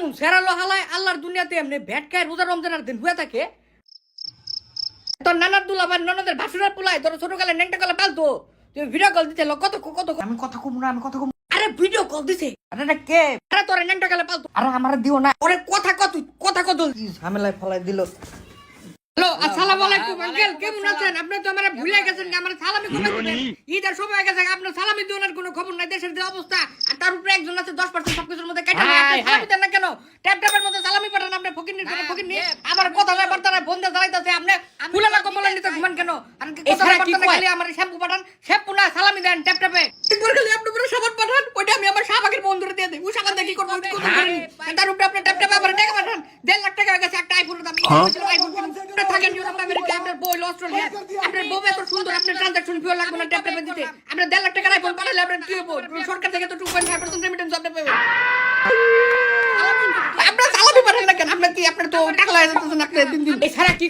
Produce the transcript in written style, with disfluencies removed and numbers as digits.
এমন সেরালো হালায় আল্লাহর দুনিয়াতে এমনি ভ্যাট খায় রোজা রমজানের দিন হয়ে থাকে। তোর নানার দুলাভাই ননদের ভাসুরার পোলায় তোর ছোটকালে নেংটা কালে পালতো, তুমি ভিডিও কল দিতে কত কত আমি কথা কম না, আমি কথা কম। আরে ভিডিও কল দিছে, আরে এটা কে? আরে তোর নেংটা কালে পালতো। আরে আমার দিও না, ওরে কথা কত কথা কত। কি ঝামেলায় ফলাই দিল। হ্যালো, আসসালামু আলাইকুম আঙ্কেল, কেমন আছেন? আপনি তো আমারে ভুলে গেছেন, আমার সালামি কোথায় দিবেন? ঈদের সময় গেছে, আপনার সালামি দেওয়ার কোনো খবর নাই। দেশের যে অবস্থা, আর তার উপরে একজন আছে 10% সবকিছুর মধ্যে কেটে নেয়। আপনি সালামি দেন না কেন? ট্যাপ ট্যাপের মধ্যে সালামি পাঠান, আপনি ফকিরনির করে ফকিরনি। আবার কথা নাই বার্তা নাই, বন্ধে জ্বালাইতাছে। আপনি ফুলালা কমলা নিতে ঘুমান কেন? আর কথা নাই বার্তা নাই, খালি আমার শ্যাম্পু পাঠান, শ্যাম্পু না সালামি দেন ট্যাপ ট্যাপে। একবার খালি আপনি পুরো সাবান পাঠান, ওইটা আমি আমার শাহবাগের বন্ধুরে দিয়ে দেই। ও সাবান দিয়ে কি করব? তার উপরে আপনি ট্যাপ ট্যাপে আবার টাকা পাঠান। 1.5 লাখ টাকা হয়ে গেছে একটা আইফোনের দাম। আইফোন থাকেন ইউরোপ আমেরিকা, আপনার বই অস্ট্রেলিয়া, আপনার বউ এত সুন্দর, আপনার ট্রানজাকশন ফিও লাগবে না ট্যাপ ট্যাপে দিতে। আপনার 1.5 লাখ টাকা আইফোন পাঠালে আপনার কি হবে? সরকার থেকে তো 2.5% রেমিটেন্স আপনি পাবেন। আপনার সালামি পাঠান না কেন? আপনার কি আপনার তো টাকা লাগে যাচ্ছে, আপনি দিন দিন এছাড়া কি